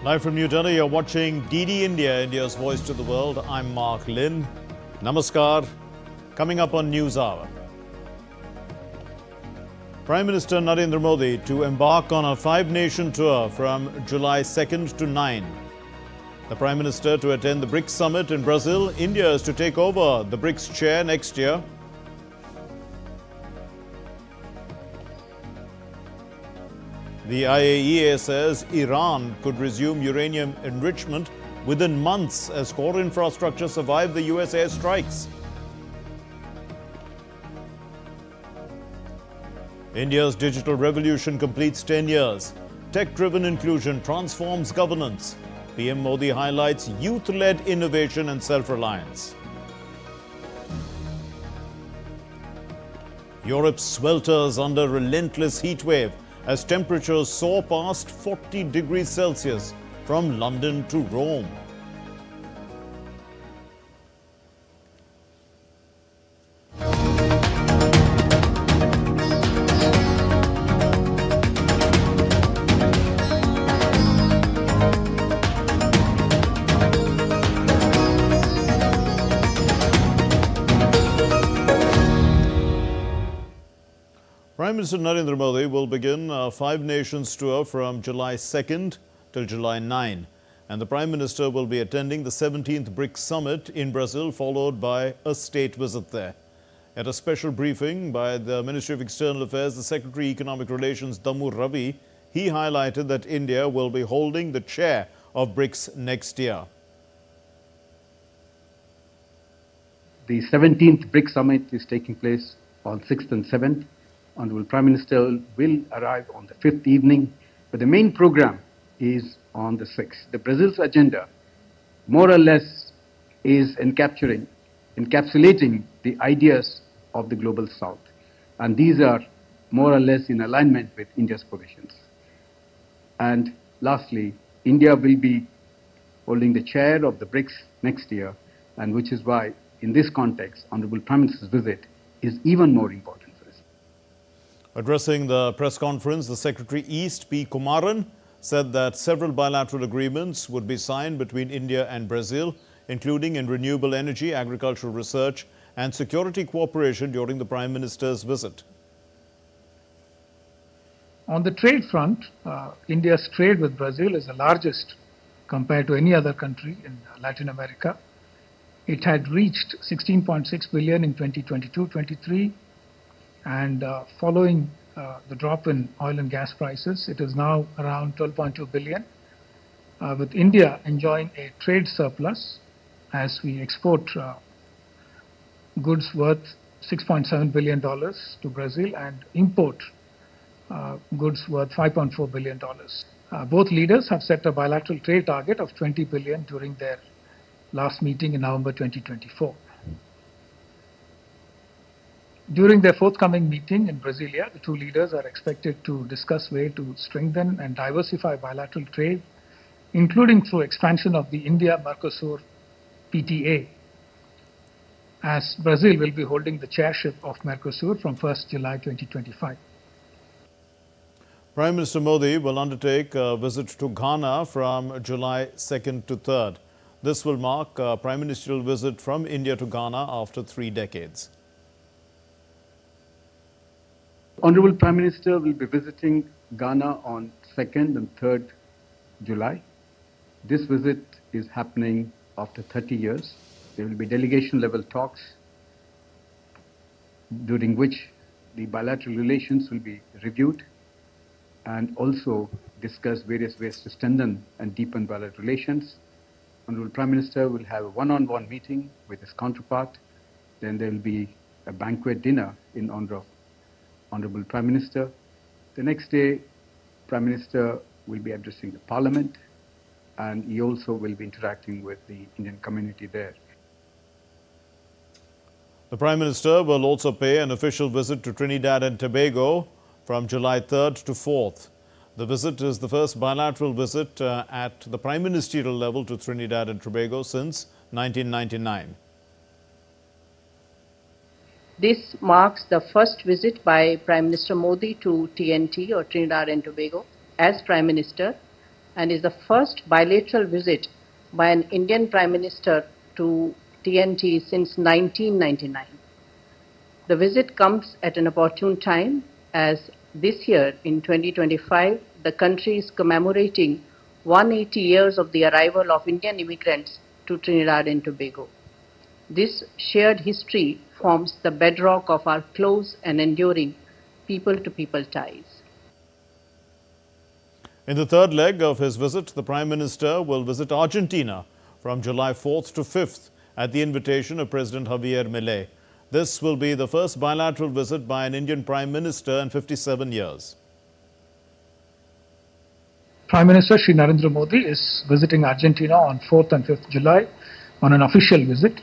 Live from New Delhi, you're watching DD India, India's voice to the world. I'm Mark Lynn. Namaskar. Coming up on News Hour. Prime Minister Narendra Modi to embark on a five-nation tour from July 2nd to 9. The Prime Minister to attend the BRICS Summit in Brazil. India is to take over the BRICS Chair next year. The IAEA says Iran could resume uranium enrichment within months as core infrastructure survived the US airstrikes. India's digital revolution completes 10 years. Tech-driven inclusion transforms governance. PM Modi highlights youth-led innovation and self-reliance. Europe swelters under relentless heatwave as temperatures soar past 40 degrees Celsius from London to Rome. Prime Minister Narendra Modi will begin a five-nations tour from July 2nd till July 9. And the Prime Minister will be attending the 17th BRICS Summit in Brazil, followed by a state visit there. At a special briefing by the Ministry of External Affairs, the Secretary Economic Relations Dammu Ravi, he highlighted that India will be holding the chair of BRICS next year. The 17th BRICS Summit is taking place on 6th and 7th. Honorable Prime Minister will arrive on the 5th evening, but the main program is on the 6th. The Brazil's agenda, more or less, is encapsulating the ideas of the Global South. And these are more or less in alignment with India's positions. And lastly, India will be holding the chair of the BRICS next year, and which is why, in this context, Honorable Prime Minister's visit is even more important. Addressing the press conference, the Secretary East P. Kumaran said that several bilateral agreements would be signed between India and Brazil, including in renewable energy, agricultural research and security cooperation during the Prime Minister's visit. On the trade front, India's trade with Brazil is the largest compared to any other country in Latin America. It had reached 16.6 billion in 2022-23. And following the drop in oil and gas prices, it is now around 12.2 billion, with India enjoying a trade surplus as we export goods worth $6.7 billion to Brazil and import goods worth $5.4 billion. Both leaders have set a bilateral trade target of 20 billion during their last meeting in November 2024. During their forthcoming meeting in Brasilia, the two leaders are expected to discuss ways to strengthen and diversify bilateral trade, including through expansion of the India-Mercosur PTA, as Brazil will be holding the chairship of Mercosur from 1st July 2025. Prime Minister Modi will undertake a visit to Ghana from July 2nd to 3rd. This will mark a prime ministerial visit from India to Ghana after 3 decades. Honorable Prime Minister will be visiting Ghana on 2nd and 3rd July. This visit is happening after 30 years. There will be delegation-level talks during which the bilateral relations will be reviewed and also discuss various ways to strengthen and deepen bilateral relations. Honorable Prime Minister will have a one-on-one meeting with his counterpart. Then there will be a banquet dinner in honor of Honorable Prime Minister. The next day, Prime Minister will be addressing the Parliament, and he also will be interacting with the Indian community there. The Prime Minister will also pay an official visit to Trinidad and Tobago from July 3rd to 4th. The visit is the first bilateral visit at the prime ministerial level to Trinidad and Tobago since 1999. This marks the first visit by Prime Minister Modi to TNT or Trinidad and Tobago as Prime Minister and is the first bilateral visit by an Indian Prime Minister to TNT since 1999. The visit comes at an opportune time as this year, in 2025, the country is commemorating 180 years of the arrival of Indian immigrants to Trinidad and Tobago. This shared history forms the bedrock of our close and enduring people-to-people ties. In the third leg of his visit, the Prime Minister will visit Argentina from July 4th to 5th at the invitation of President Javier Milei. This will be the first bilateral visit by an Indian Prime Minister in 57 years. Prime Minister Shri Narendra Modi is visiting Argentina on 4th and 5th July on an official visit.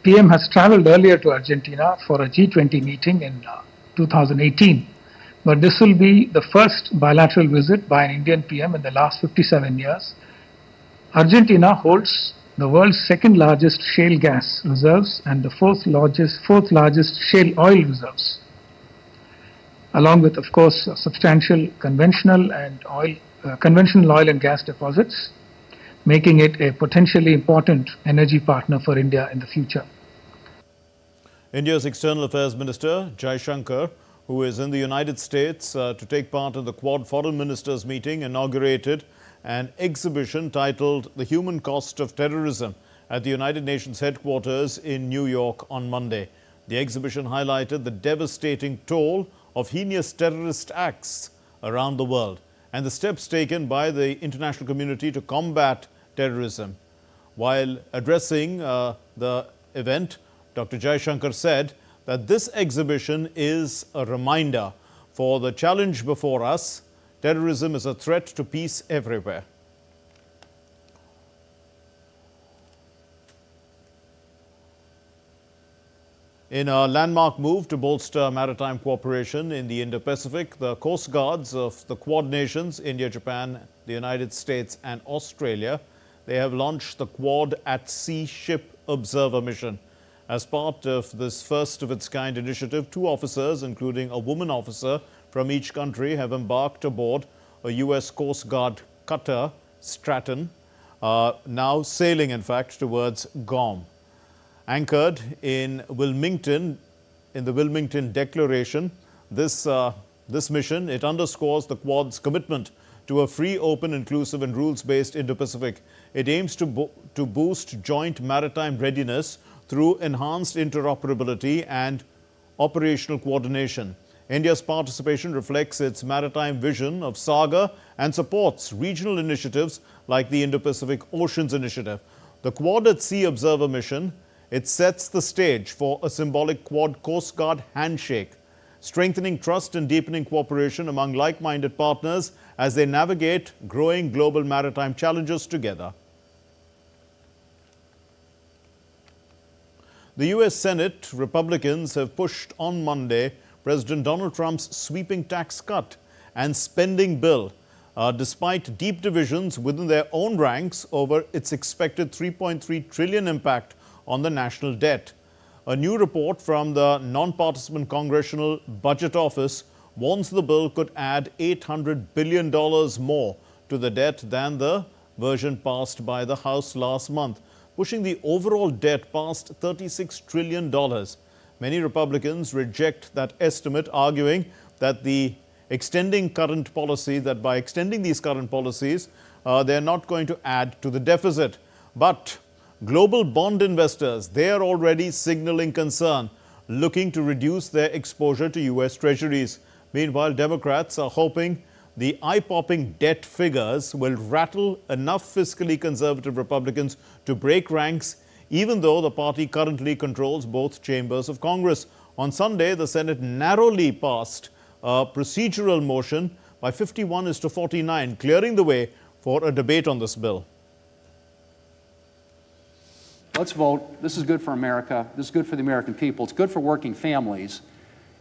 PM has traveled earlier to Argentina for a G20 meeting in 2018, but this will be the first bilateral visit by an Indian PM in the last 57 years. Argentina holds the world's second largest shale gas reserves and the fourth largest shale oil reserves, along with, of course, substantial conventional oil and gas deposits, making it a potentially important energy partner for India in the future. India's External Affairs Minister Jaishankar, who is in the United States to take part in the Quad Foreign Ministers meeting, inaugurated an exhibition titled The Human Cost of Terrorism at the United Nations headquarters in New York on Monday. The exhibition highlighted the devastating toll of heinous terrorist acts around the world and the steps taken by the international community to combat terrorism. While addressing the event, Dr. Jaishankar said that this exhibition is a reminder for the challenge before us. Terrorism is a threat to peace everywhere. In a landmark move to bolster maritime cooperation in the Indo-Pacific, the Coast Guards of the Quad nations, India, Japan, the United States and Australia, they have launched the Quad at Sea Ship Observer Mission. As part of this first-of-its-kind initiative, 2 officers, including a woman officer from each country, have embarked aboard a U.S. Coast Guard cutter, Stratton, now sailing, in fact, towards Guam. Anchored in Wilmington, in the Wilmington Declaration, this mission, it underscores the Quad's commitment to a free, open, inclusive and rules-based Indo-Pacific. It aims to boost joint maritime readiness through enhanced interoperability and operational coordination. India's participation reflects its maritime vision of Saga and supports regional initiatives like the Indo-Pacific Oceans Initiative. The Quad at Sea Observer Mission, it sets the stage for a symbolic Quad Coast Guard handshake, strengthening trust and deepening cooperation among like-minded partners as they navigate growing global maritime challenges together. The U.S. Senate Republicans have pushed on Monday President Donald Trump's sweeping tax cut and spending bill, despite deep divisions within their own ranks over its expected $3.3 trillion impact on the national debt. A new report from the non-partisan Congressional Budget Office warns the bill could add $800 billion more to the debt than the version passed by the House last month, pushing the overall debt past $36 trillion. Many Republicans reject that estimate, arguing that by extending these current policies, they are not going to add to the deficit. But global bond investors, they are already signaling concern, looking to reduce their exposure to U.S. Treasuries. Meanwhile, Democrats are hoping the eye-popping debt figures will rattle enough fiscally conservative Republicans to break ranks, even though the party currently controls both chambers of Congress. On Sunday, the Senate narrowly passed a procedural motion by 51-49, clearing the way for a debate on this bill. Let's vote. This is good for America. This is good for the American people. It's good for working families.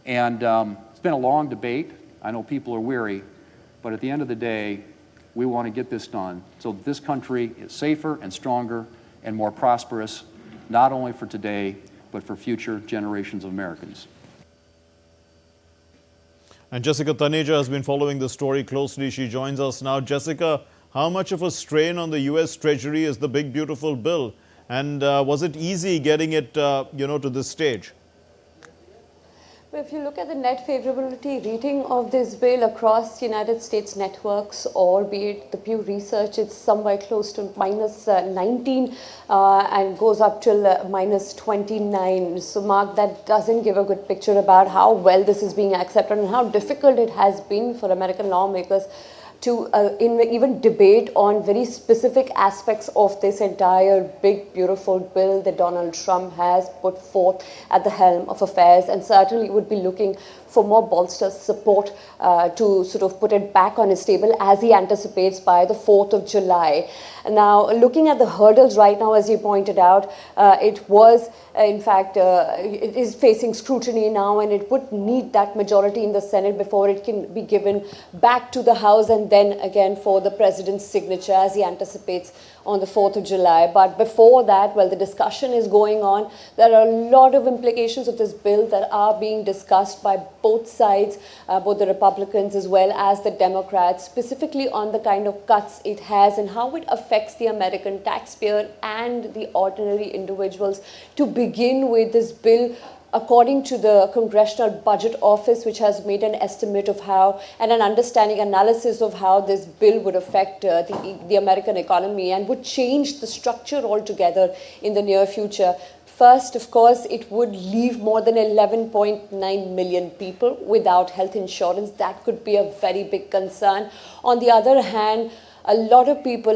And it's been a long debate. I know people are weary. But at the end of the day, we want to get this done so that this country is safer and stronger and more prosperous, not only for today, but for future generations of Americans. And Jessica Taneja has been following the story closely. She joins us now. Jessica, how much of a strain on the U.S. Treasury is the big, beautiful bill? And was it easy getting it, to this stage? If you look at the net favorability rating of this bill across United States networks, or be it the Pew Research, it's somewhere close to minus 19 and goes up till minus 29. So, Mark, that doesn't give a good picture about how well this is being accepted and how difficult it has been for American lawmakers to even debate on very specific aspects of this entire big, beautiful bill that Donald Trump has put forth at the helm of affairs, and certainly would be looking for more bolstered support to sort of put it back on his table as he anticipates by the 4th of July. Now, looking at the hurdles right now, as you pointed out, it was, in fact, it is facing scrutiny now, and it would need that majority in the Senate before it can be given back to the House and then again for the president's signature as he anticipates on the 4th of July. But before that, well, the discussion is going on. There are a lot of implications of this bill that are being discussed by both sides, both the Republicans as well as the Democrats, specifically on the kind of cuts it has and how it affects the American taxpayer and the ordinary individuals. To begin with, this bill, according to the Congressional Budget Office, which has made an estimate of how and an understanding analysis of how this bill would affect the American economy and would change the structure altogether in the near future. First, of course, it would leave more than 11.9 million people without health insurance. That could be a very big concern. On the other hand, a lot of people,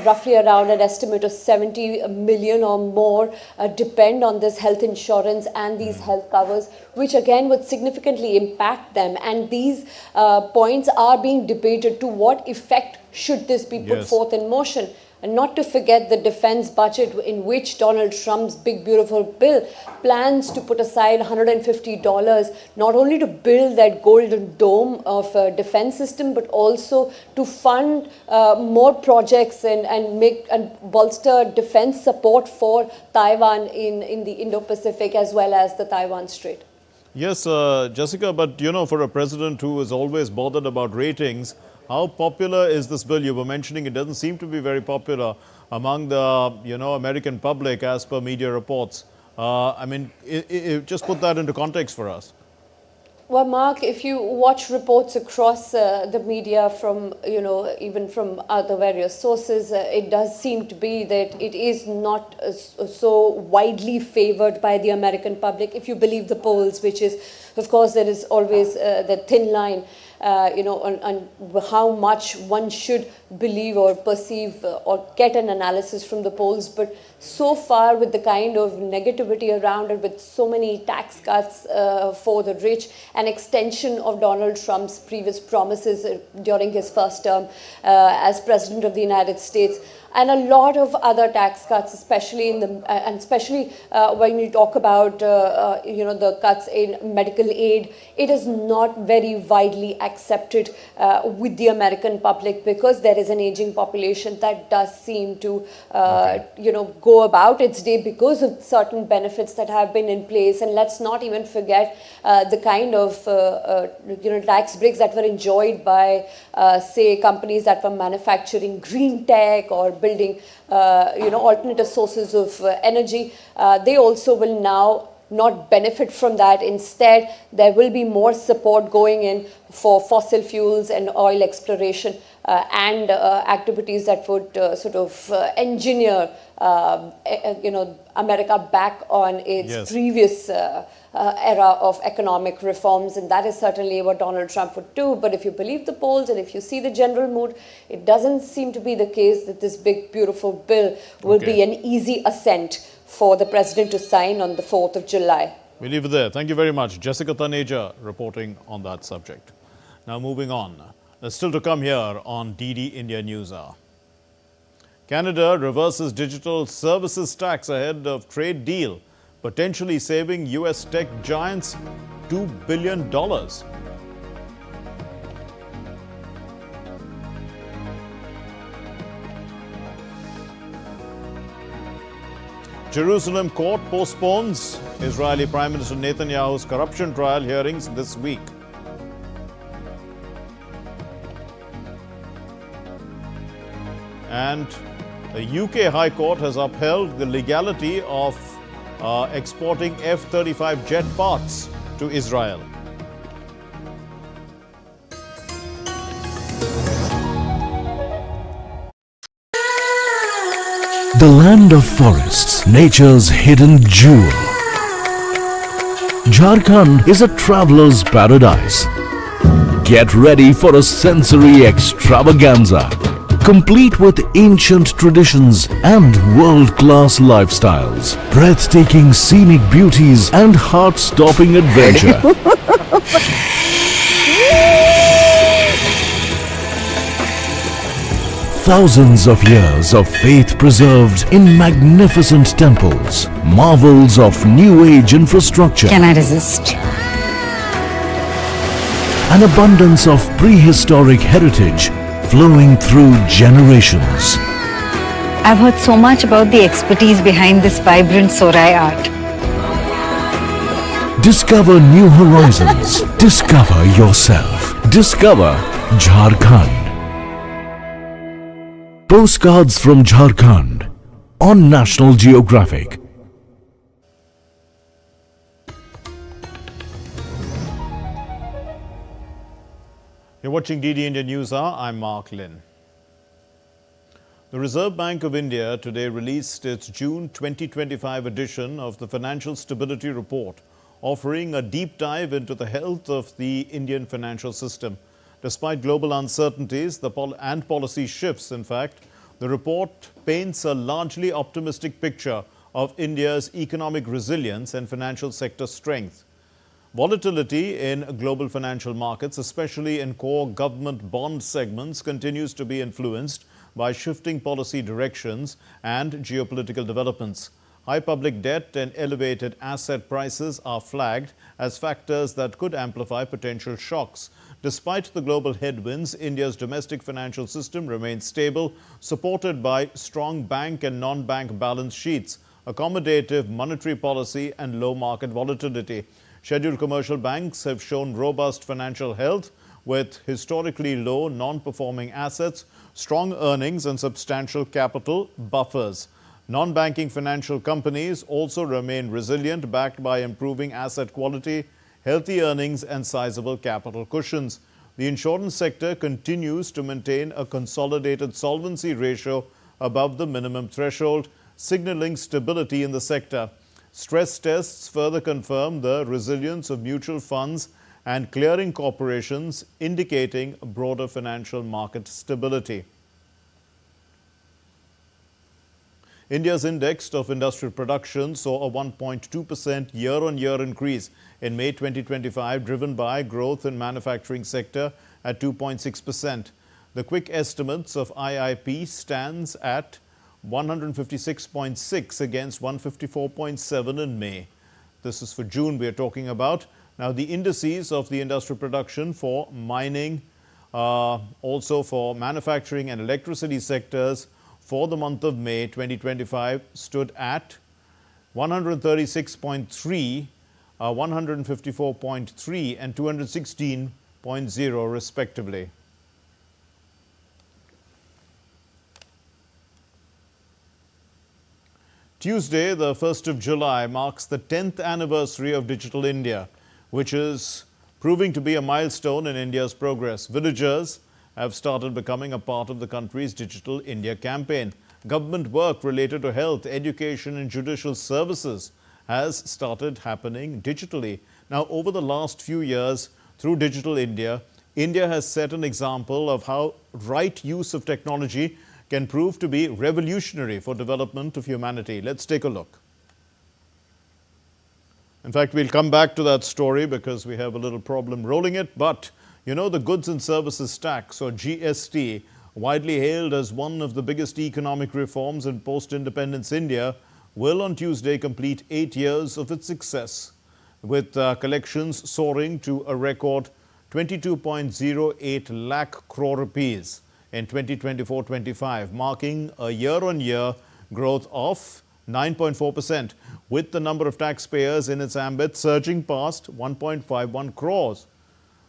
roughly around an estimate of 70 million or more, depend on this health insurance and these health covers, which again would significantly impact them. And these points are being debated. To what effect should this be put forth in motion? And not to forget the defense budget, in which Donald Trump's big, beautiful bill plans to put aside $150, not only to build that golden dome of a defense system, but also to fund more projects and bolster defense support for Taiwan in the Indo-Pacific as well as the Taiwan Strait. Yes, Jessica, but for a president who is always bothered about ratings, how popular is this bill? You were mentioning it doesn't seem to be very popular among the, American public as per media reports. Just put that into context for us. Well, Mark, if you watch reports across the media from, even from other various sources, it does seem to be that it is not so widely favored by the American public, if you believe the polls, which is, of course, there is always the thin line. On how much one should believe or perceive or get an analysis from the polls. But so far, with the kind of negativity around it, with so many tax cuts for the rich, an extension of Donald Trump's previous promises during his first term as President of the United States, and a lot of other tax cuts, especially when you talk about the cuts in medical aid, it is not very widely accepted with the American public because there is an aging population that does seem to go about its day because of certain benefits that have been in place. And let's not even forget the kind of tax breaks that were enjoyed by say companies that were manufacturing green tech or building alternative sources of energy. They also will now not benefit from that. Instead, there will be more support going in for fossil fuels and oil exploration and activities that would engineer America back on its previous era of economic reforms, and that is certainly what Donald Trump would do. But if you believe the polls and if you see the general mood, it doesn't seem to be the case that this big, beautiful bill will be an easy assent for the president to sign on the 4th of July. We'll leave it there. Thank you very much. Jessica Taneja reporting on that subject. Now moving on. There's still to come here on DD India Newshour. Canada reverses digital services tax ahead of trade deal, potentially saving US tech giants $2 billion. Jerusalem court postpones Israeli Prime Minister Netanyahu's corruption trial hearings this week. And the UK High Court has upheld the legality of exporting F-35 jet parts to Israel. The land of forests, nature's hidden jewel. Jharkhand is a traveler's paradise. Get ready for a sensory extravaganza, complete with ancient traditions and world-class lifestyles, breathtaking scenic beauties and heart-stopping adventure. Thousands of years of faith preserved in magnificent temples, marvels of new age infrastructure. Can I resist? An abundance of prehistoric heritage flowing through generations. I've heard so much about the expertise behind this vibrant Sorai art. Discover new horizons. Discover yourself. Discover Jharkhand. Postcards from Jharkhand on National Geographic. You're watching DD India News Hour. I'm Mark Lynn. The Reserve Bank of India today released its June 2025 edition of the Financial Stability Report, offering a deep dive into the health of the Indian financial system. Despite global uncertainties and policy shifts, in fact, the report paints a largely optimistic picture of India's economic resilience and financial sector strength. Volatility in global financial markets, especially in core government bond segments, continues to be influenced by shifting policy directions and geopolitical developments. High public debt and elevated asset prices are flagged as factors that could amplify potential shocks. Despite the global headwinds, India's domestic financial system remains stable, supported by strong bank and non-bank balance sheets, accommodative monetary policy and low market volatility. Scheduled commercial banks have shown robust financial health with historically low non-performing assets, strong earnings and substantial capital buffers. Non-banking financial companies also remain resilient, backed by improving asset quality, healthy earnings and sizable capital cushions. The insurance sector continues to maintain a consolidated solvency ratio above the minimum threshold, signaling stability in the sector. Stress tests further confirm the resilience of mutual funds and clearing corporations, indicating broader financial market stability. India's index of industrial production saw a 1.2% year-on-year increase in May 2025, driven by growth in manufacturing sector at 2.6%. The quick estimates of IIP stands at 156.6 against 154.7 in May. This is for June we are talking about. Now, the indices of the industrial production for mining, also for manufacturing and electricity sectors for the month of May 2025 stood at 136.3, 154.3 and 216.0 respectively. Tuesday, the 1st of July, marks the 10th anniversary of Digital India, which is proving to be a milestone in India's progress. Villagers have started becoming a part of the country's Digital India campaign. Government work related to health, education and judicial services has started happening digitally. Now, over the last few years, through Digital India, India has set an example of how right use of technology can prove to be revolutionary for development of humanity. Let's take a look. In fact, we'll come back to that story because we have a little problem rolling it. But, you know, the Goods and Services Tax, or GST, widely hailed as one of the biggest economic reforms in post-independence India, will on Tuesday complete 8 years of its success, with collections soaring to a record 22.08 lakh crore rupees in 2024-25, marking a year-on-year growth of 9.4%, with the number of taxpayers in its ambit surging past 1.51 crores.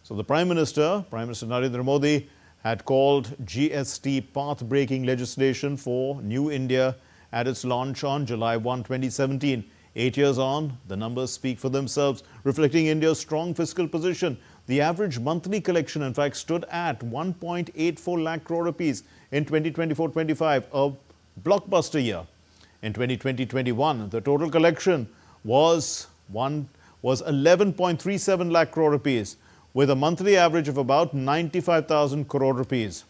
So the Prime Minister Narendra Modi, had called GST path-breaking legislation for New India at its launch on July 1, 2017. 8 years on, the numbers speak for themselves, reflecting India's strong fiscal position. The average monthly collection, in fact, stood at 1.84 lakh crore rupees in 2024-25, a blockbuster year. In 2020-21, the total collection was 11.37 lakh crore rupees, with a monthly average of about 95,000 crore rupees.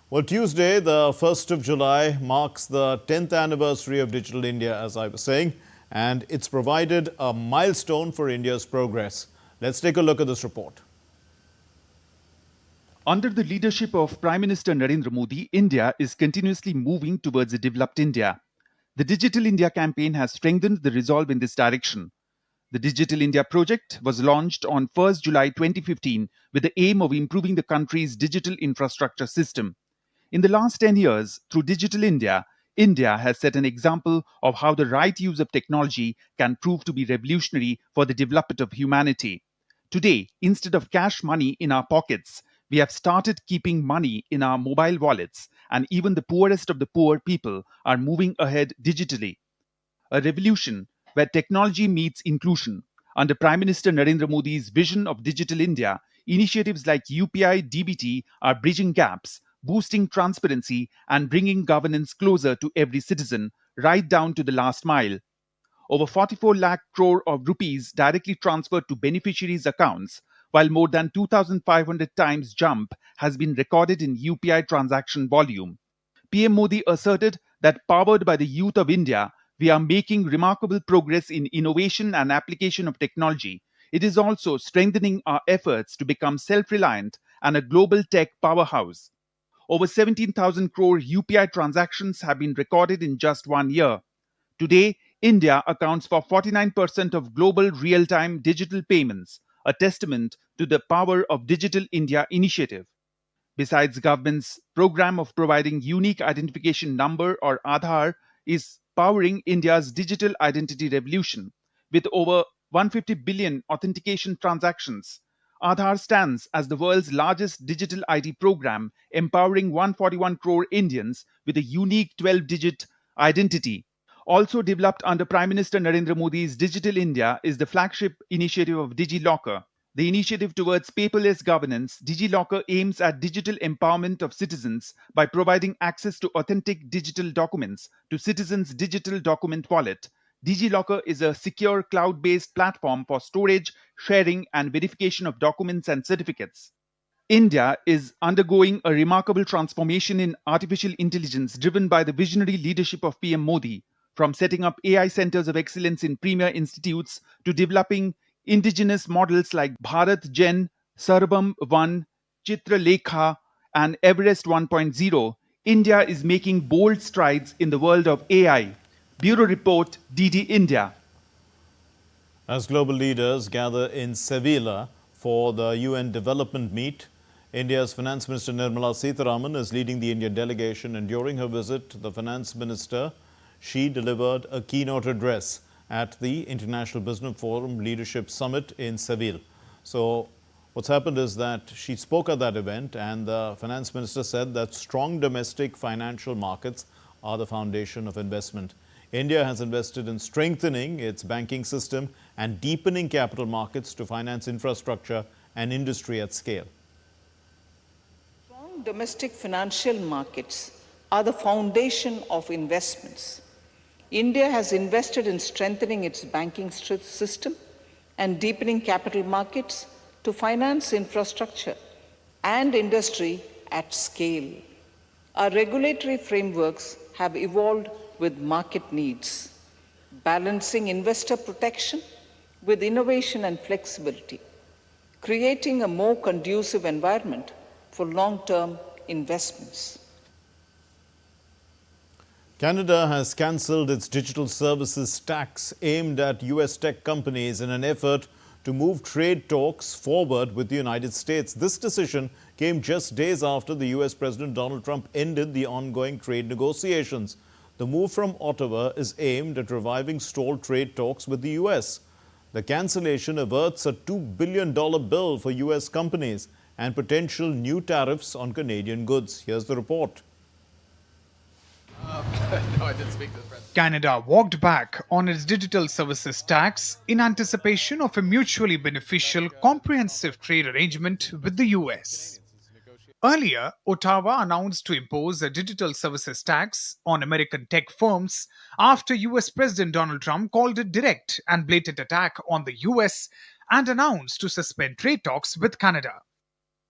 Well, Tuesday, the 1st of July, marks the 10th anniversary of Digital India, as I was saying, and it's provided a milestone for India's progress. Let's take a look at this report. Under the leadership of Prime Minister Narendra Modi, India is continuously moving towards a developed India. The Digital India campaign has strengthened the resolve in this direction. The Digital India project was launched on 1st July 2015 with the aim of improving the country's digital infrastructure system. In the last 10 years, through Digital India, India has set an example of how the right use of technology can prove to be revolutionary for the development of humanity. Today, instead of cash money in our pockets, we have started keeping money in our mobile wallets, and even the poorest of the poor people are moving ahead digitally. A revolution where technology meets inclusion. Under Prime Minister Narendra Modi's vision of Digital India, initiatives like UPI DBT are bridging gaps, boosting transparency and bringing governance closer to every citizen, right down to the last mile. Over 44 lakh crore of rupees directly transferred to beneficiaries' accounts, while more than 2,500 times jump has been recorded in UPI transaction volume. PM Modi asserted that powered by the youth of India, we are making remarkable progress in innovation and application of technology. It is also strengthening our efforts to become self-reliant and a global tech powerhouse. Over 17,000 crore UPI transactions have been recorded in just 1 year. Today, India accounts for 49% of global real-time digital payments, a testament to the power of Digital India initiative. Besides, government's program of providing unique identification number or Aadhaar is powering India's digital identity revolution. With over 150 billion authentication transactions, Aadhaar stands as the world's largest digital ID program, empowering 141 crore Indians with a unique 12-digit identity. Also developed under Prime Minister Narendra Modi's Digital India is the flagship initiative of DigiLocker. The initiative towards paperless governance, DigiLocker aims at digital empowerment of citizens by providing access to authentic digital documents to citizens' digital document wallet. DigiLocker is a secure cloud-based platform for storage, sharing, and verification of documents and certificates. India is undergoing a remarkable transformation in artificial intelligence driven by the visionary leadership of PM Modi, from setting up AI centers of excellence in premier institutes to developing indigenous models like Bharat Gen, Sarbam 1, Chitralekha, and Everest 1.0. India is making bold strides in the world of AI. Bureau Report, DD India. As global leaders gather in Seville for the UN Development Meet, India's Finance Minister Nirmala Sitharaman is leading the India delegation, and during her visit, the Finance Minister, she delivered a keynote address at the International Business Forum Leadership Summit in Seville. So what's happened is that she spoke at that event, and the Finance Minister said that strong domestic financial markets are the foundation of investment. India has invested in strengthening its banking system and deepening capital markets to finance infrastructure and industry at scale. Strong domestic financial markets are the foundation of investments. India has invested in strengthening its banking system and deepening capital markets to finance infrastructure and industry at scale. Our regulatory frameworks have evolved with market needs, balancing investor protection with innovation and flexibility, creating a more conducive environment for long-term investments. Canada has cancelled its digital services tax aimed at US tech companies in an effort to move trade talks forward with the United States. This decision came just days after the US President Donald Trump ended the ongoing trade negotiations. The move from Ottawa is aimed at reviving stalled trade talks with the US. The cancellation averts a $2 billion bill for US companies and potential new tariffs on Canadian goods. Here's the report. Canada walked back on its digital services tax in anticipation of a mutually beneficial comprehensive trade arrangement with the US. Earlier, Ottawa announced to impose a digital services tax on American tech firms after US President Donald Trump called it direct and blatant attack on the US and announced to suspend trade talks with Canada.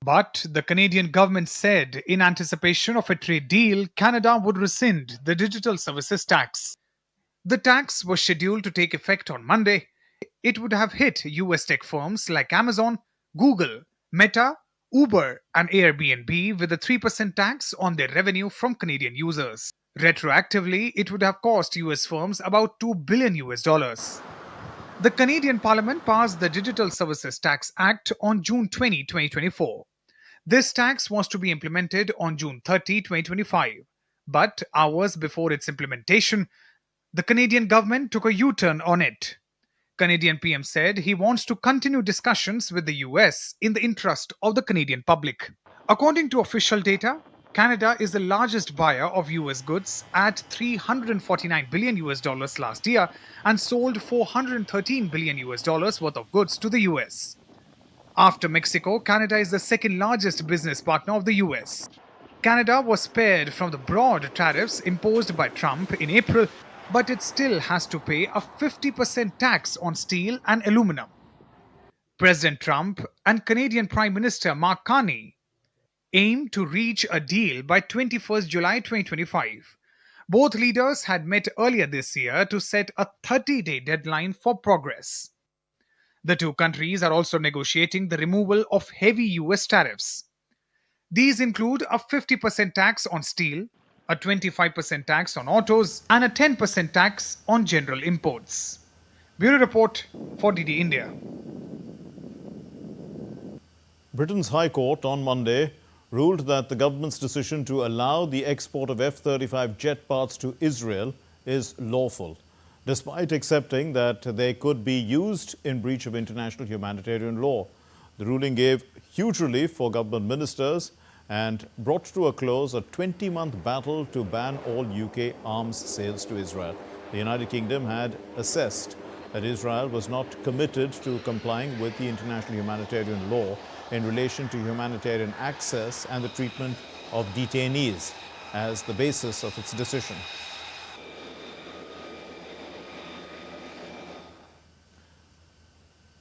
But the Canadian government said in anticipation of a trade deal, Canada would rescind the digital services tax. The tax was scheduled to take effect on Monday. It would have hit US tech firms like Amazon, Google, Meta, Uber and Airbnb with a 3% tax on their revenue from Canadian users. Retroactively, it would have cost US firms about $2 billion. The Canadian Parliament passed the Digital Services Tax Act on June 20, 2024. This tax was to be implemented on June 30, 2025. But hours before its implementation, the Canadian government took a U-turn on it. Canadian PM said he wants to continue discussions with the US in the interest of the Canadian public. According to official data, Canada is the largest buyer of US goods at $349 billion last year and sold $413 billion worth of goods to the US. After Mexico, Canada is the second largest business partner of the US. Canada was spared from the broad tariffs imposed by Trump in April, but it still has to pay a 50% tax on steel and aluminum. President Trump and Canadian Prime Minister Mark Carney aim to reach a deal by 21st July 2025. Both leaders had met earlier this year to set a 30-day deadline for progress. The two countries are also negotiating the removal of heavy US tariffs. These include a 50% tax on steel, a 25% tax on autos, and a 10% tax on general imports. Bureau Report for DD India. Britain's High Court on Monday ruled that the government's decision to allow the export of F-35 jet parts to Israel is lawful, despite accepting that they could be used in breach of international humanitarian law. The ruling gave huge relief for government ministers and brought to a close a 20-month battle to ban all UK arms sales to Israel. The United Kingdom had assessed that Israel was not committed to complying with the international humanitarian law in relation to humanitarian access and the treatment of detainees as the basis of its decision.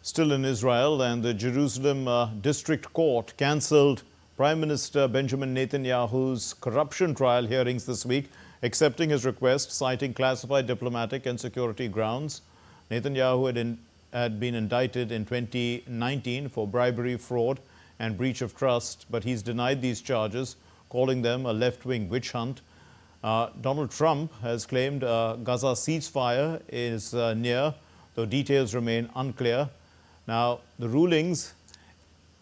Still in Israel, and the Jerusalem District Court cancelled Prime Minister Benjamin Netanyahu's corruption trial hearings this week, accepting his request, citing classified diplomatic and security grounds. Netanyahu had been indicted in 2019 for bribery, fraud and breach of trust, but he's denied these charges, calling them a left-wing witch hunt. Donald Trump has claimed a Gaza ceasefire is near, though details remain unclear. Now, the rulings,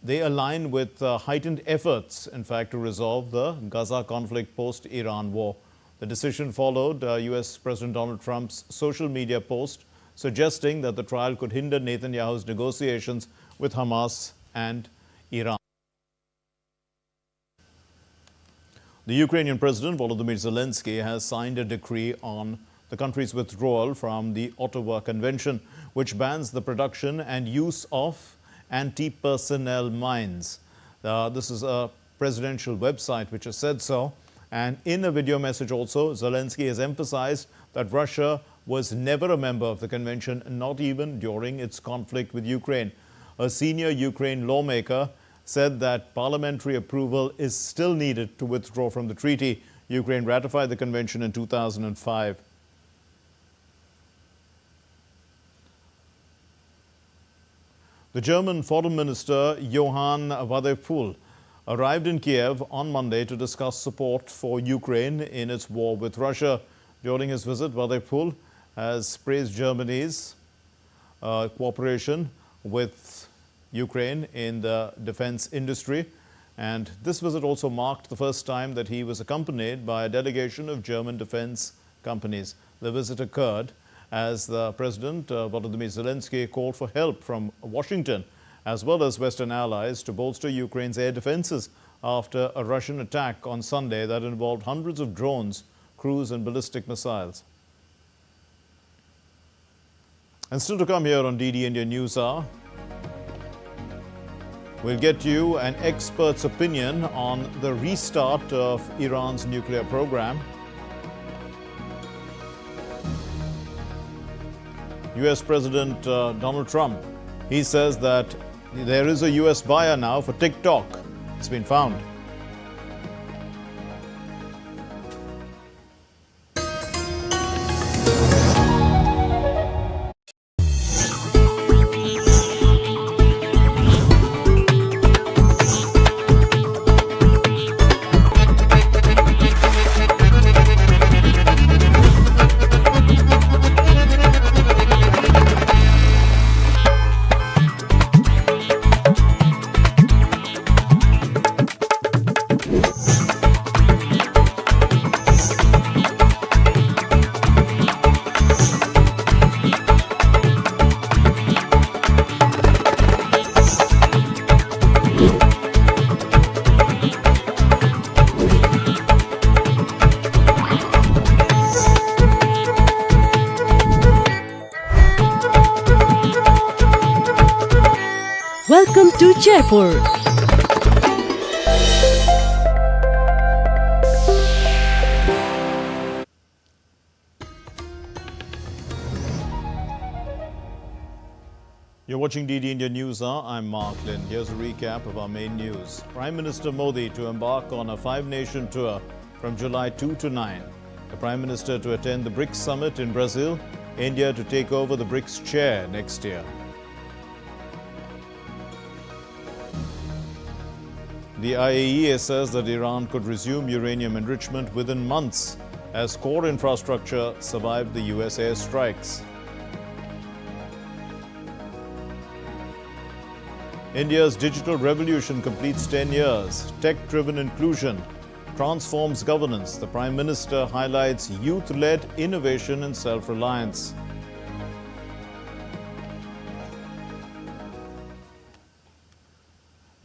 they align with heightened efforts, in fact, to resolve the Gaza conflict post-Iran war. The decision followed US President Donald Trump's social media post suggesting that the trial could hinder Netanyahu's negotiations with Hamas and Iran. The Ukrainian President Volodymyr Zelensky has signed a decree on the country's withdrawal from the Ottawa Convention, which bans the production and use of anti-personnel mines. This is a presidential website which has said so. And in a video message also, Zelensky has emphasized that Russia was never a member of the convention, not even during its conflict with Ukraine. A senior Ukraine lawmaker said that parliamentary approval is still needed to withdraw from the treaty. Ukraine ratified the convention in 2005. The German Foreign Minister Johann Wadephul arrived in Kiev on Monday to discuss support for Ukraine in its war with Russia. During his visit, Wadephul has praised Germany's cooperation with Ukraine in the defense industry. And this visit also marked the first time that he was accompanied by a delegation of German defense companies. The visit occurred as the President, Volodymyr Zelensky, called for help from Washington as well as Western allies to bolster Ukraine's air defenses after a Russian attack on Sunday that involved hundreds of drones, cruise and ballistic missiles. And still to come here on DD India Newshour, we'll get you an expert's opinion on the restart of Iran's nuclear program. US President Donald Trump, he says that there is a US buyer now for TikTok. It's been found. Welcome to Jaipur. You're watching DD India Newshour. I'm Mark Lynn. Here's a recap of our main news. Prime Minister Modi to embark on a 5-nation tour from July 2 to 9. The Prime Minister to attend the BRICS Summit in Brazil. India to take over the BRICS Chair next year. The IAEA says that Iran could resume uranium enrichment within months as core infrastructure survived the US airstrikes. India's digital revolution completes 10 years. Tech-driven inclusion transforms governance. The Prime Minister highlights youth-led innovation and self-reliance.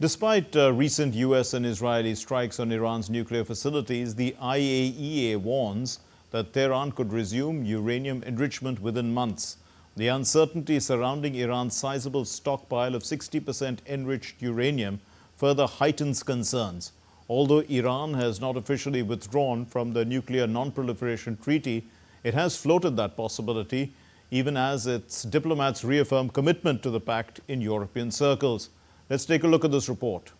Despite recent US and Israeli strikes on Iran's nuclear facilities, the IAEA warns that Tehran could resume uranium enrichment within months. The uncertainty surrounding Iran's sizable stockpile of 60% enriched uranium further heightens concerns. Although Iran has not officially withdrawn from the Nuclear Non-Proliferation Treaty, it has floated that possibility, even as its diplomats reaffirm commitment to the pact in European circles. Let's take a look at this report.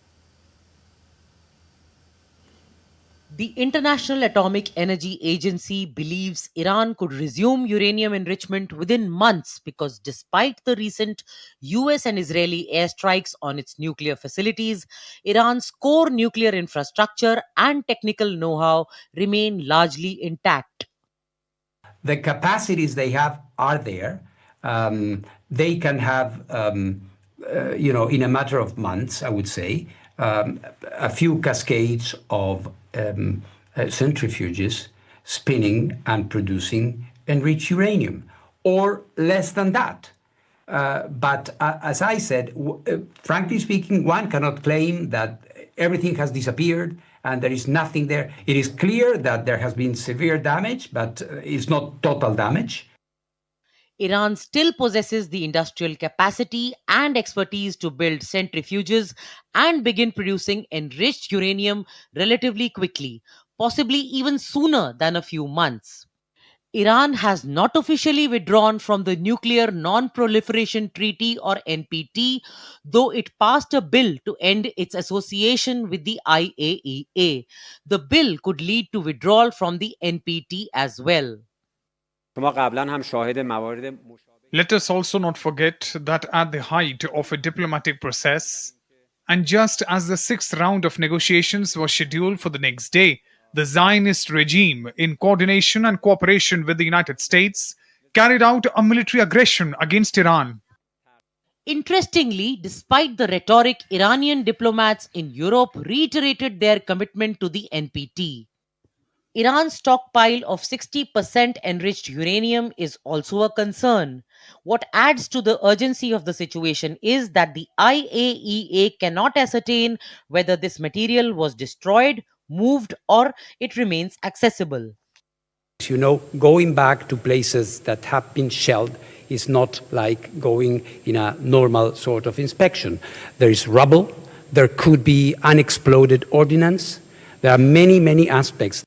The International Atomic Energy Agency believes Iran could resume uranium enrichment within months because despite the recent US and Israeli airstrikes on its nuclear facilities, Iran's core nuclear infrastructure and technical know-how remain largely intact. The capacities they have are there. They can have, in a matter of months, I would say, a few cascades of centrifuges spinning and producing enriched uranium, or less than that. But as I said, frankly speaking, one cannot claim that everything has disappeared and there is nothing there. It is clear that there has been severe damage, but it's not total damage. Iran still possesses the industrial capacity and expertise to build centrifuges and begin producing enriched uranium relatively quickly, possibly even sooner than a few months. Iran has not officially withdrawn from the Nuclear Non-Proliferation Treaty or NPT, though it passed a bill to end its association with the IAEA. The bill could lead to withdrawal from the NPT as well. Let us also not forget that at the height of a diplomatic process, and just as the 6th round of negotiations was scheduled for the next day, the Zionist regime, in coordination and cooperation with the United States, carried out a military aggression against Iran. Interestingly, despite the rhetoric, Iranian diplomats in Europe reiterated their commitment to the NPT. Iran's stockpile of 60% enriched uranium is also a concern. What adds to the urgency of the situation is that the IAEA cannot ascertain whether this material was destroyed, moved, or it remains accessible. You know, going back to places that have been shelled is not like going in a normal sort of inspection. There is rubble, there could be unexploded ordnance, there are many aspects.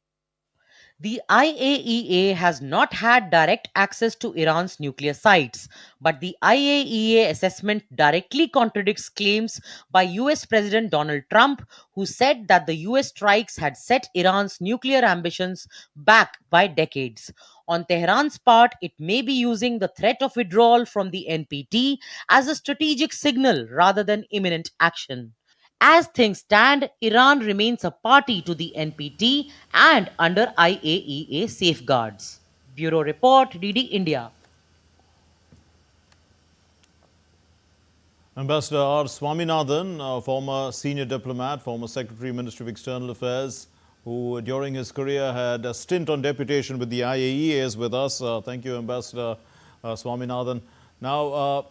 The IAEA has not had direct access to Iran's nuclear sites, but the IAEA assessment directly contradicts claims by US President Donald Trump, who said that the US strikes had set Iran's nuclear ambitions back by decades. On Tehran's part, it may be using the threat of withdrawal from the NPT as a strategic signal rather than imminent action. As things stand, Iran remains a party to the NPT and under IAEA safeguards. Bureau Report, DD India. Ambassador R. Swaminathan, former senior diplomat, former Secretary, Ministry of External Affairs, who during his career had a stint on deputation with the IAEA, is with us. Thank you, Ambassador Swaminathan. Now,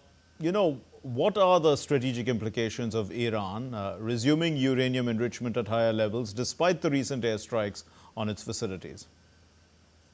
what are the strategic implications of Iran resuming uranium enrichment at higher levels despite the recent airstrikes on its facilities?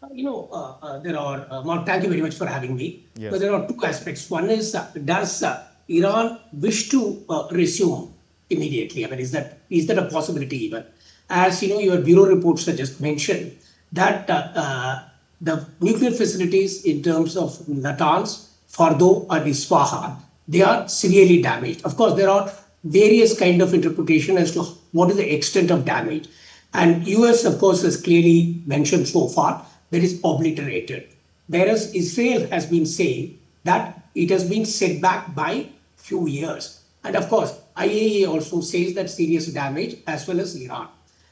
There are, Mark, thank you very much for having me. Yes. But there are two aspects. One is, does Iran wish to resume immediately? I mean, is that a possibility even? As you know, your bureau reports just mentioned that the nuclear facilities in terms of Natanz, Fordo, and Isfahan, they are severely damaged. Of course, there are various kind of interpretation as to what is the extent of damage. And US, of course, has clearly mentioned so far that is obliterated. Whereas Israel has been saying that it has been set back by few years. And of course, IAEA also says that serious damage as well as Iran.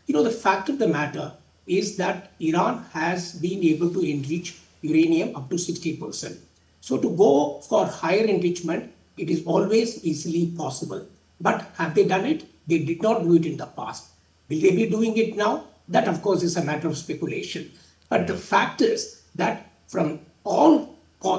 The fact of the matter is that Iran has been able to enrich uranium up to 60%. So to go for higher enrichment, it is always easily possible. But have they done it? They did not do it in the past. Will they be doing it now? That, of course, is a matter of speculation. But the fact is that from all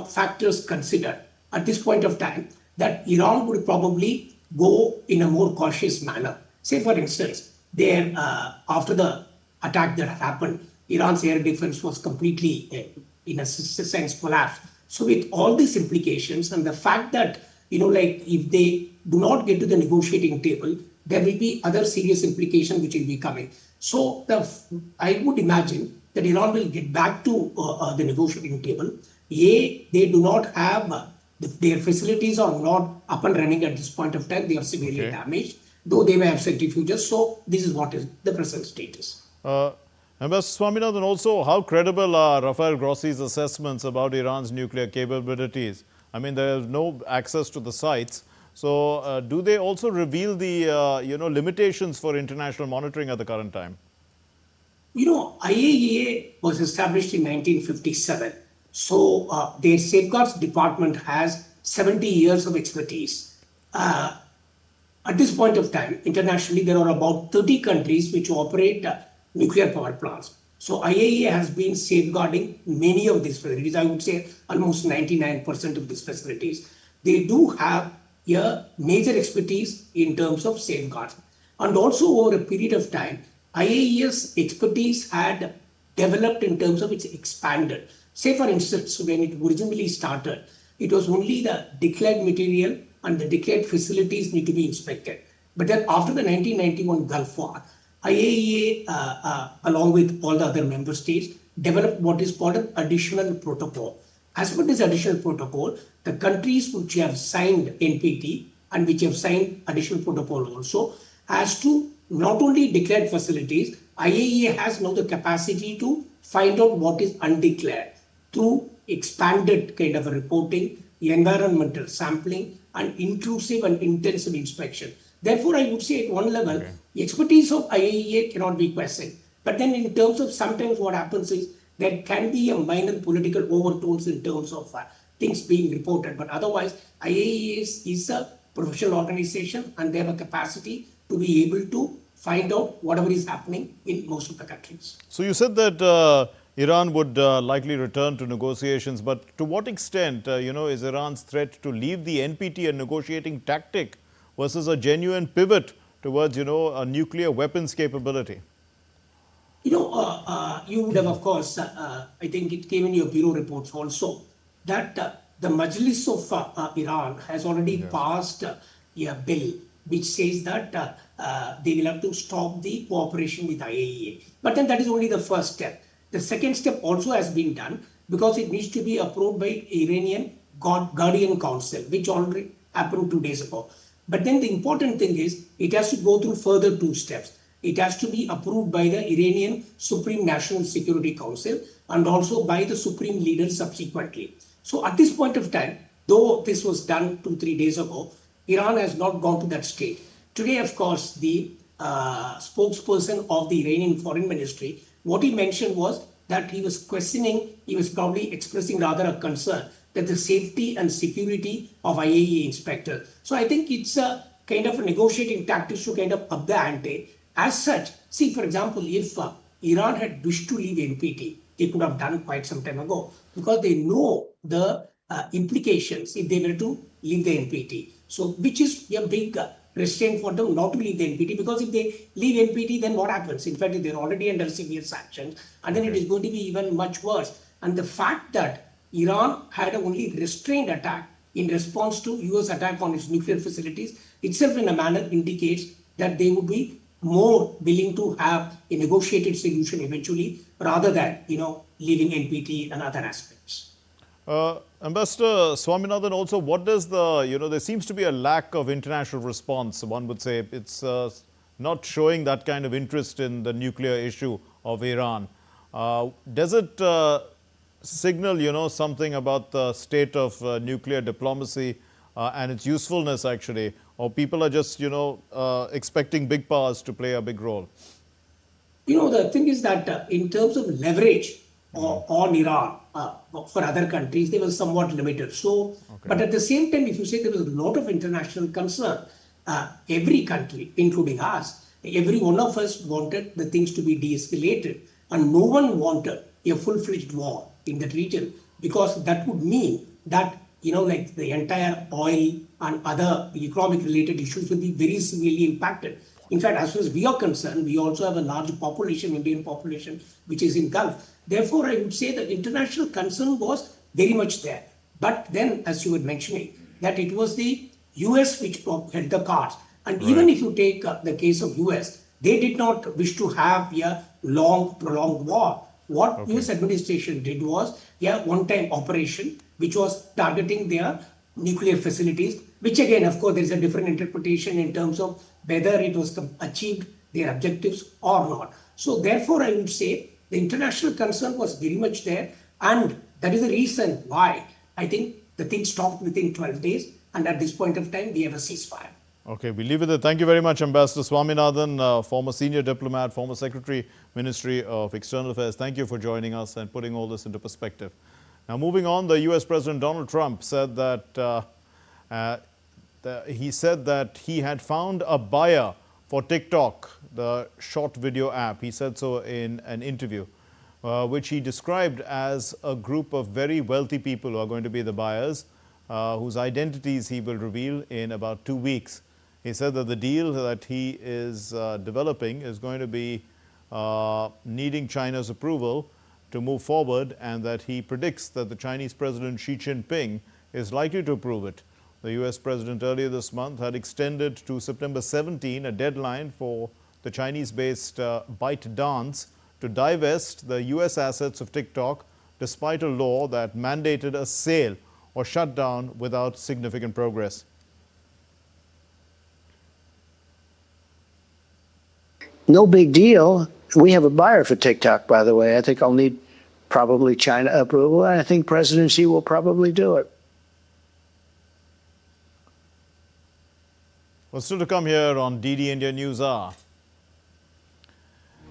factors considered at this point of time, that Iran would probably go in a more cautious manner. Say, for instance, after the attack that happened, Iran's air defense was completely, in a sense, collapsed. So with all these implications and the fact that, if they do not get to the negotiating table, there will be other serious implications which will be coming. So I would imagine that Iran will get back to the negotiating table. They do not have, their facilities are not up and running at this point of time. They are severely damaged, though they may have centrifuges. So this is what is the present status. Ambassador Swaminathan, also, how credible are Rafael Grossi's assessments about Iran's nuclear capabilities? I mean, there is no access to the sites. So do they also reveal the limitations for international monitoring at the current time? IAEA was established in 1957. So their safeguards department has 70 years of expertise. At this point of time, internationally, there are about 30 countries which operate nuclear power plants. So IAEA has been safeguarding many of these facilities. I would say almost 99% of these facilities. They do have a major expertise in terms of safeguards. And also over a period of time, IAEA's expertise had developed in terms of its expanded. Say, for instance, when it originally started, it was only the declared material and the declared facilities need to be inspected. But then after the 1991 Gulf War, IAEA, along with all the other member states, developed what is called an additional protocol. As per this additional protocol, the countries which have signed NPT and which have signed additional protocol also, has to not only declared facilities, IAEA has now the capacity to find out what is undeclared through expanded kind of a reporting, environmental sampling, and inclusive and intensive inspection. Therefore, I would say at one level, the expertise of IAEA cannot be questioned. But then in terms of sometimes what happens is there can be a minor political overtones in terms of things being reported. But otherwise, IAEA is a professional organization and they have a capacity to be able to find out whatever is happening in most of the countries. So you said that Iran would likely return to negotiations, but to what extent, is Iran's threat to leave the NPT a negotiating tactic versus a genuine pivot towards, a nuclear weapons capability? You would have, of course, I think it came in your bureau reports also, that the Majlis of Iran has already passed a bill which says that they will have to stop the cooperation with IAEA. But then that is only the first step. The second step also has been done because it needs to be approved by Iranian Guardian Council, which already happened 2 days ago. But then the important thing is it has to go through further 2 steps. It has to be approved by the Iranian Supreme National Security Council and also by the Supreme Leader subsequently. So at this point of time, though this was done 2-3 days ago, Iran has not gone to that stage. Today, of course, the spokesperson of the Iranian Foreign Ministry, what he mentioned was that he was probably expressing rather a concern that the safety and security of IAEA inspectors. So I think it's a kind of a negotiating tactic to kind of up the ante. As such, see, for example, if Iran had wished to leave NPT, they could have done quite some time ago because they know the implications if they were to leave the NPT. So, which is a big restraint for them not to leave the NPT, because if they leave NPT, then what happens? In fact, they're already under severe sanctions, and then it is going to be even much worse. And the fact that Iran had a only restrained attack in response to US attack on its nuclear facilities itself in a manner indicates that they would be more willing to have a negotiated solution eventually rather than, leaving NPT and other aspects. Ambassador Swaminathan, also, what does there seems to be a lack of international response. One would say it's not showing that kind of interest in the nuclear issue of Iran. Does it signal, something about the state of nuclear diplomacy and its usefulness, actually? Or people are just, expecting big powers to play a big role? The thing is that in terms of leverage on Iran for other countries, they were somewhat limited. So, but at the same time, if you say there was a lot of international concern, every country, including us, every one of us wanted the things to be de-escalated, and no one wanted a full-fledged war in that region, because that would mean that like the entire oil and other economic-related issues will be very severely impacted. In fact, as far as we are concerned, we also have a large population, Indian population, which is in Gulf. Therefore, I would say that international concern was very much there. But then, as you were mentioning, that it was the US which held the cards. And even if you take the case of US, they did not wish to have a long, prolonged war. What US administration did was a one-time operation, which was targeting their nuclear facilities, which again, of course, there is a different interpretation in terms of whether it was achieved their objectives or not. So therefore, I would say the international concern was very much there. And that is the reason why I think the thing stopped within 12 days. And at this point of time, we have a ceasefire. Okay, we leave it there. Thank you very much, Ambassador Swaminathan, former senior diplomat, former Secretary, Ministry of External Affairs. Thank you for joining us and putting all this into perspective. Now, moving on, the US President Donald Trump said that he had found a buyer for TikTok, the short video app. He said so in an interview, which he described as a group of very wealthy people who are going to be the buyers, whose identities he will reveal in about 2 weeks. He said that the deal that he is developing is going to be needing China's approval to move forward, and that he predicts that the Chinese President Xi Jinping is likely to approve it. The US President earlier this month had extended to September 17 a deadline for the Chinese-based ByteDance to divest the US assets of TikTok, despite a law that mandated a sale or shutdown without significant progress. No big deal. We have a buyer for TikTok, by the way. I think I'll need probably China approval, and I think President Xi will probably do it. Well, still to come here on DD India News Hour.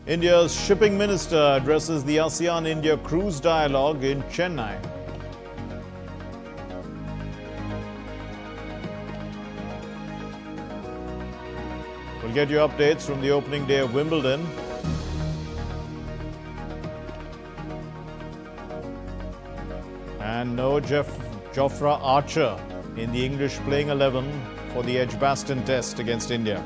India's shipping minister addresses the ASEAN-India cruise dialogue in Chennai. get you updates from the opening day of Wimbledon. And no Jofra Archer in the English playing 11 for the Edgbaston Test against India.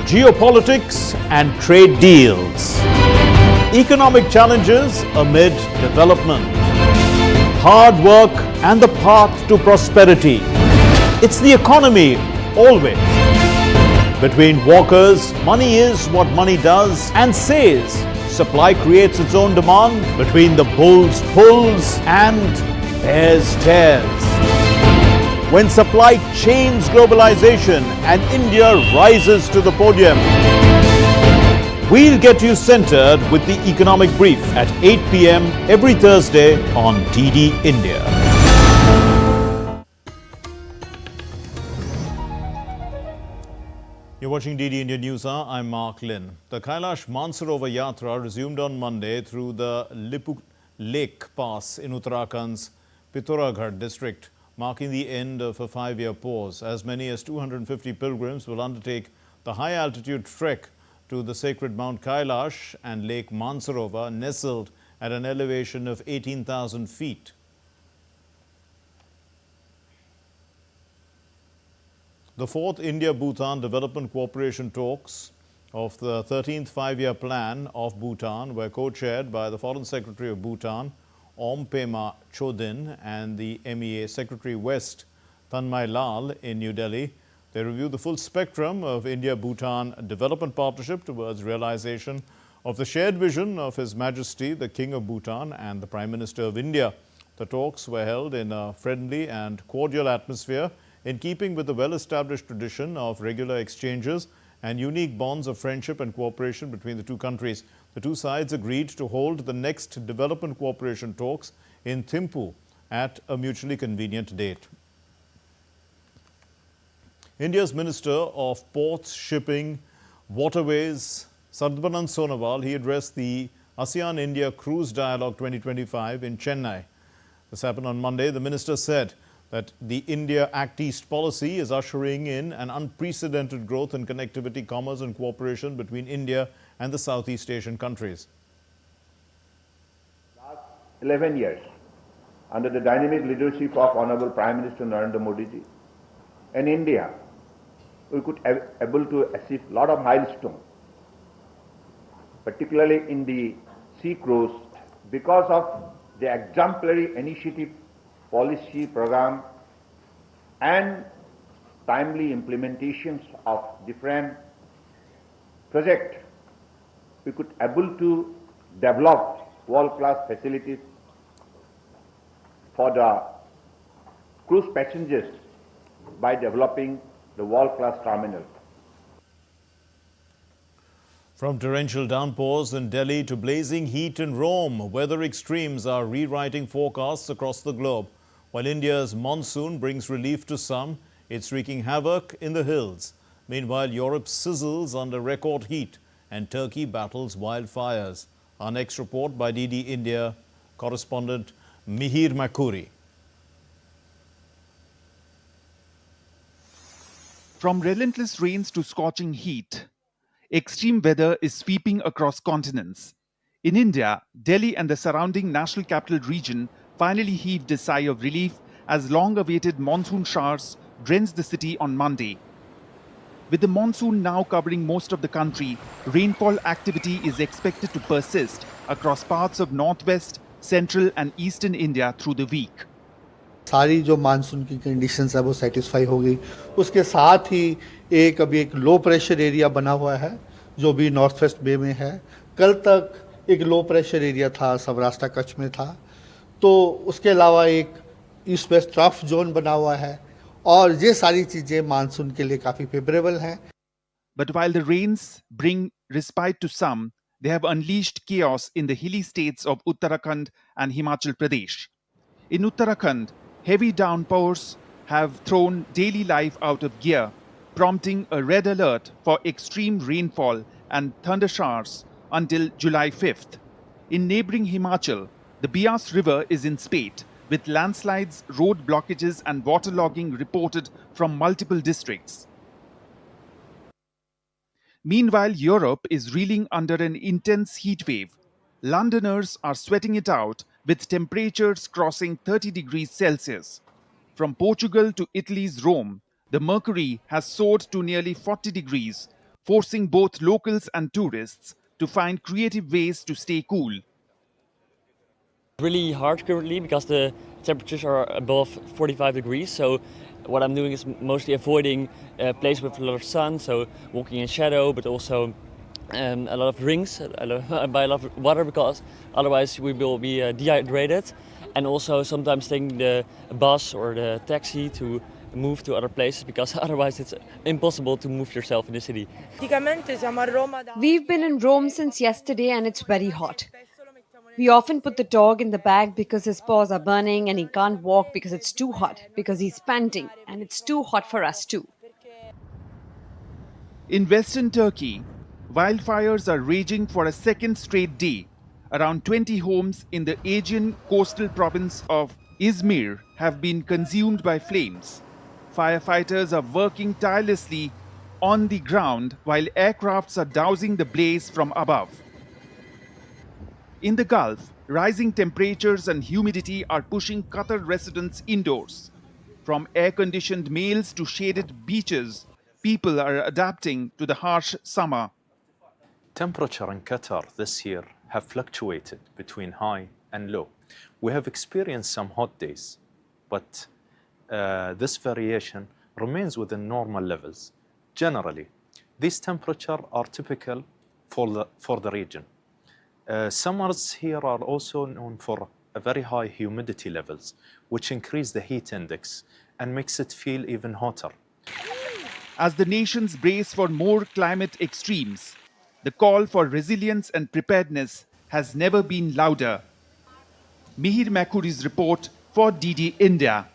Geopolitics and trade deals. Economic challenges amid development. Hard work and the path to prosperity. It's the economy always. Between walkers, money is what money does and says. Supply creates its own demand. Between the bulls pulls and bears tears. When supply chains globalization and India rises to the podium. We'll get you centered with the economic brief at 8 p.m. every Thursday on DD India. You're watching DD India News Hour. I'm Mark Lynn. The Kailash Mansarovar Yatra resumed on Monday through the Lipuk Lake Pass in Uttarakhand's Pithoragarh district, marking the end of a 5-year pause. As many as 250 pilgrims will undertake the high-altitude trek to the sacred Mount Kailash and Lake Mansarovar, nestled at an elevation of 18,000 feet. The 4th India-Bhutan Development Cooperation talks of the 13th 5-year plan of Bhutan were co-chaired by the Foreign Secretary of Bhutan, Om Pema Chodin, and the MEA Secretary West, Tanmay Lal, in New Delhi. They reviewed the full spectrum of India-Bhutan development partnership towards realization of the shared vision of His Majesty, the King of Bhutan, and the Prime Minister of India. The talks were held in a friendly and cordial atmosphere, in keeping with the well-established tradition of regular exchanges and unique bonds of friendship and cooperation between the two countries. The two sides agreed to hold the next development cooperation talks in Thimphu at a mutually convenient date. India's Minister of Ports, Shipping, Waterways, Sarbanan Sonowal, he addressed the ASEAN-India Cruise Dialogue 2025 in Chennai. This happened on Monday. The minister said that the India Act East policy is ushering in an unprecedented growth in connectivity, commerce and cooperation between India and the Southeast Asian countries. Last 11 years, under the dynamic leadership of Honorable Prime Minister Narendra Modi ji, in India, we could be able to achieve a lot of milestones, particularly in the sea cruise, because of the exemplary initiative, policy program and timely implementations of different projects. We could able to develop world-class facilities for the cruise passengers by developing the world-class terminal. From torrential downpours in Delhi to blazing heat in Rome, weather extremes are rewriting forecasts across the globe. While India's monsoon brings relief to some, it's wreaking havoc in the hills. Meanwhile, Europe sizzles under record heat and Turkey battles wildfires. Our next report by DD India correspondent Mihir Makuri. From relentless rains to scorching heat, extreme weather is sweeping across continents. In India, Delhi and the surrounding national capital region finally heaved a sigh of relief as long-awaited monsoon showers drenched the city on Monday. With the monsoon now covering most of the country, rainfall activity is expected to persist across parts of northwest, central and eastern India through the week. सारी जो monsoon की conditions है वो satisfy हो गई। उसके साथ ही अभी एक लो प्रेशर एरिया बना हुआ है जो भी नॉर्थ वेस्ट बे में है। कल तक एक लो प्रेशर एरिया था, सौराष्ट्र कच्छ में था, तो उसके अलावा एक ईस्ट वेस्ट ट्रफ जोन बना हुआ है और ये सारी चीजें मानसून के लिए काफी फेवरेबल हैं। But while the rains bring respite to some, they have unleashed chaos in the hilly states of Uttarakhand and Himachal Pradesh. In Uttarakhand, heavy downpours have thrown daily life out of gear, prompting a red alert for extreme rainfall and thunder showers until July 5th. In neighboring Himachal, The Beas River is in spate, with landslides, road blockages and waterlogging reported from multiple districts. Meanwhile, Europe is reeling under an intense heat wave. Londoners are sweating it out with temperatures crossing 30 degrees Celsius. From Portugal to Italy's Rome, the mercury has soared to nearly 40 degrees, forcing both locals and tourists to find creative ways to stay cool. Really hard currently because the temperatures are above 45 degrees. So what I'm doing is mostly avoiding places with a lot of sun, so walking in shadow, but also a lot of drinks, by a lot of water, because otherwise we will be dehydrated. And also sometimes taking the bus or the taxi to move to other places, because otherwise it's impossible to move yourself in the city. We've been in Rome since yesterday and it's very hot. We often put the dog in the bag because his paws are burning and he can't walk because it's too hot, because he's panting, and it's too hot for us too. In western Turkey, wildfires are raging for a second straight day. Around 20 homes in the Aegean coastal province of Izmir have been consumed by flames. Firefighters are working tirelessly on the ground while aircrafts are dousing the blaze from above. In the Gulf, rising temperatures and humidity are pushing Qatar residents indoors. From air-conditioned meals to shaded beaches, people are adapting to the harsh summer. Temperature in Qatar this year have fluctuated between high and low. We have experienced some hot days, but this variation remains within normal levels. Generally, these temperatures are typical for the region. Summers here are also known for a very high humidity levels, which increase the heat index and makes it feel even hotter. As the nations brace for more climate extremes, the call for resilience and preparedness has never been louder. Mihir Makuri's report for DD India.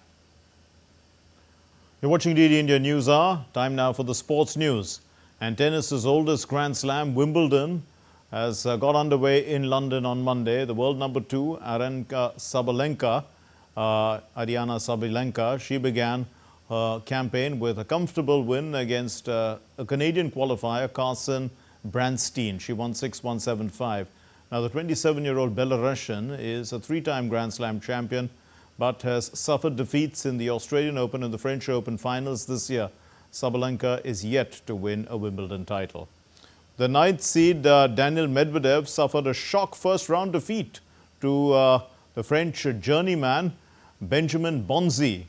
You're watching DD India News Hour. Time now for the sports news. And tennis's oldest Grand Slam, Wimbledon, has got underway in London on Monday. The world number 2, Ariana Sabalenka, she began her campaign with a comfortable win against a Canadian qualifier, Carson Brandstein. She won 6-1, 7-5. Now, the 27-year-old Belarusian is a 3-time Grand Slam champion, but has suffered defeats in the Australian Open and the French Open finals this year. Sabalenka is yet to win a Wimbledon title. The 9th seed Daniil Medvedev suffered a shock first-round defeat to the French journeyman Benjamin Bonzi.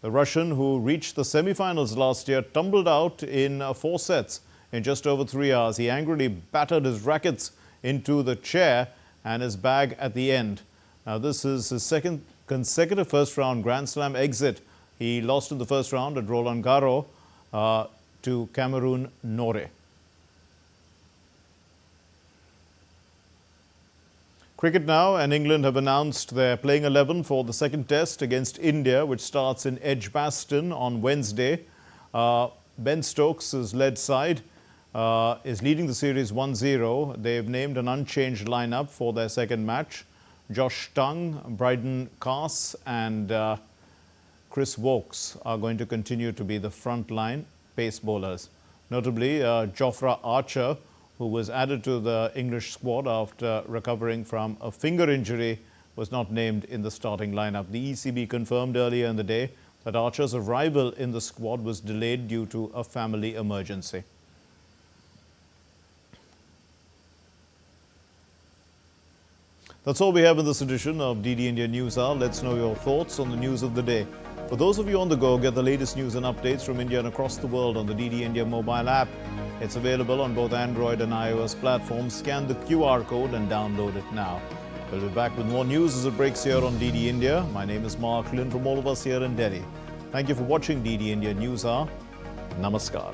The Russian, who reached the semi-finals last year, tumbled out in 4 sets in just over 3 hours. He angrily battered his rackets into the chair and his bag at the end. Now, this is his second consecutive first-round Grand Slam exit. He lost in the first round at Roland Garros to Cameron Norrie. Cricket now, and England have announced their playing 11 for the second test against India, which starts in Edgbaston on Wednesday. Ben Stokes' led side is leading the series 1-0. They've named an unchanged lineup for their second match. Josh Tongue, Bryden Cass and Chris Wokes are going to continue to be the front-line pace bowlers. Notably, Jofra Archer, who was added to the English squad after recovering from a finger injury, was not named in the starting lineup. The ECB confirmed earlier in the day that Archer's arrival in the squad was delayed due to a family emergency. That's all we have in this edition of DD India News Hour. Let's know your thoughts on the news of the day. For those of you on the go, get the latest news and updates from India and across the world on the DD India mobile app. It's available on both Android and iOS platforms. Scan the QR code and download it now. We'll be back with more news as it breaks here on DD India. My name is Mark Lynn from all of us here in Delhi. Thank you for watching DD India News Hour. Namaskar.